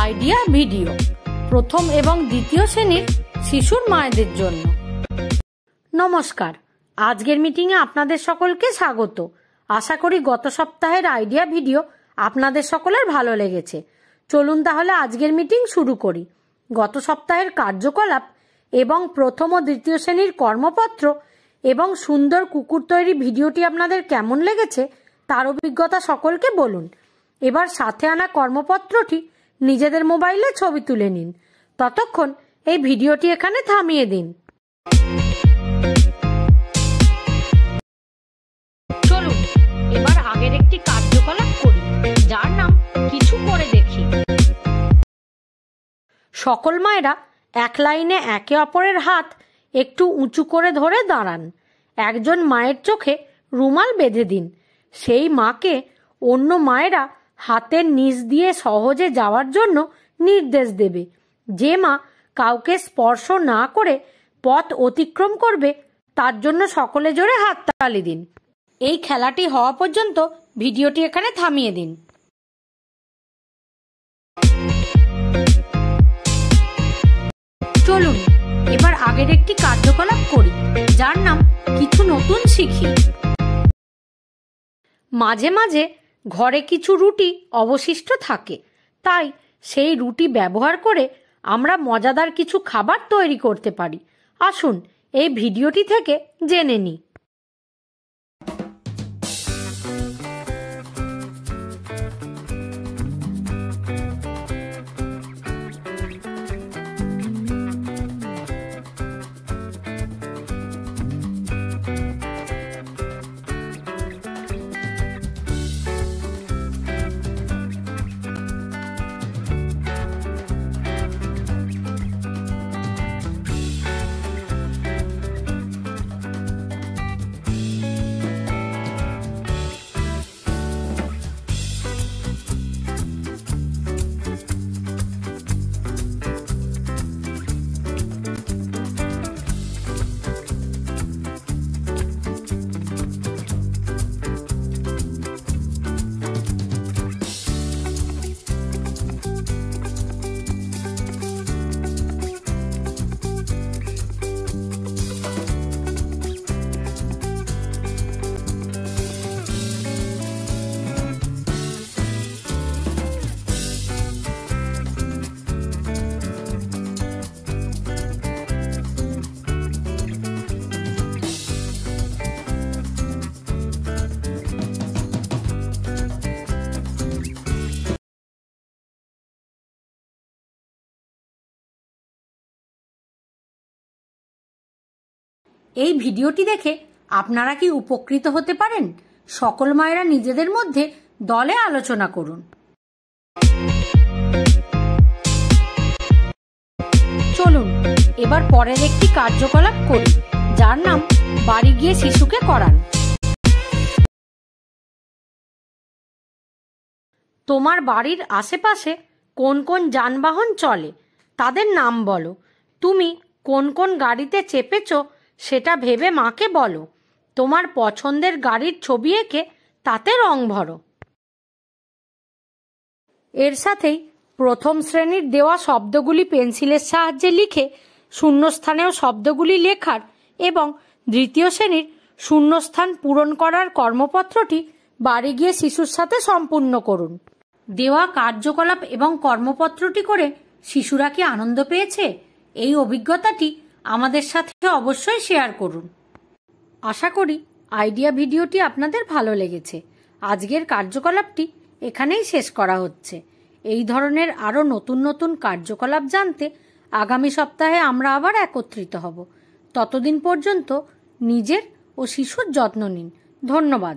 Idea video প্রথম এবং দ্বিতীয় শ্রেণীর শিশুর মায়েদের জন্য। নমস্কার, আজকের মিটিংয়ে আপনাদের সকলকে স্বাগত। আশা করি গত সপ্তাহের আইডিয়া ভিডিও আপনাদের সকলের ভালো লেগেছে। চলুন তাহলে আজকের মিটিং শুরু করি। গত সপ্তাহের কার্যকলাপ এবং প্রথম ও দ্বিতীয় শ্রেণীর কর্মপত্র এবং সুন্দর কুকুর তৈরি ভিডিওটি আপনাদের কেমন লেগেছে তার অভিজ্ঞতা সকলকে বলুন। এবার সাথে আনা কর্মপত্রটি নিজেদের মোবাইলে ছবি তুলে নিন। ততক্ষণ এই ভিডিওটি এখানে থামিয়ে দিন। চলুন এবার আগের একটি কার্যকলাপ করি, যার নাম কিছু করে দেখি। সকল মায়েরা এক লাইনে একে অপরের হাত একটু উঁচু করে ধরে দাঁড়ান। একজন মায়ের চোখে রুমাল বেঁধে দিন। সেই মাকে অন্য মায়েরা হাতের নিচ দিয়ে সহজে যাওয়ার জন্য নির্দেশ দেবে। যে মা কাউকে স্পর্শ না করে পথ অতিক্রম করবে তার জন্য সকলে জোরে হাততালি দিন। এই খেলাটি হওয়া পর্যন্ত ভিডিওটি এখানে থামিয়ে দিন। চলুন এবার আগের একটি কার্যকলাপ করি, যার নাম কিছু নতুন শিখি। মাঝে মাঝে ঘরে কিছু রুটি অবশিষ্ট থাকে, তাই সেই রুটি ব্যবহার করে আমরা মজাদার কিছু খাবার তৈরি করতে পারি। আসুন এই ভিডিওটি থেকে জেনে নিই। এই ভিডিওটি দেখে আপনারা কি উপকৃত হতে পারেন? সকল মায়েরা নিজেদের মধ্যে দলে আলোচনা করুন। চলুন এবার পরের একটি কার্যকলাপ করি, যার নাম বাড়ি গিয়ে শিশুকে করান। তোমার বাড়ির আশেপাশে কোন কোন যানবাহন চলে তাদের নাম বলো। তুমি কোন কোন গাড়িতে চেপেছো সেটা ভেবে মাকে বলো। তোমার পছন্দের গাড়ির ছবি এঁকে তাতে রং ভরো। এর সাথেই প্রথম শ্রেণীর দেওয়া শব্দগুলি পেন্সিলের সাহায্যে লিখে শূন্যস্থানেও শব্দগুলি লেখার এবং দ্বিতীয় শ্রেণীর শূন্যস্থান পূরণ করার কর্মপত্রটি বাড়ি গিয়ে শিশুর সাথে সম্পূর্ণ করুন। দেওয়া কার্যকলাপ এবং কর্মপত্রটি করে শিশুরা কি আনন্দ পেয়েছে? এই অভিজ্ঞতাটি আমাদের সাথে অবশ্যই শেয়ার করুন। আশা করি আইডিয়া ভিডিওটি আপনাদের ভালো লেগেছে। আজকের কার্যকলাপটি এখানেই শেষ করা হচ্ছে। এই ধরনের আরও নতুন নতুন কার্যকলাপ জানতে আগামী সপ্তাহে আমরা আবার একত্রিত হব। ততদিন পর্যন্ত নিজের ও শিশুর যত্ন নিন। ধন্যবাদ।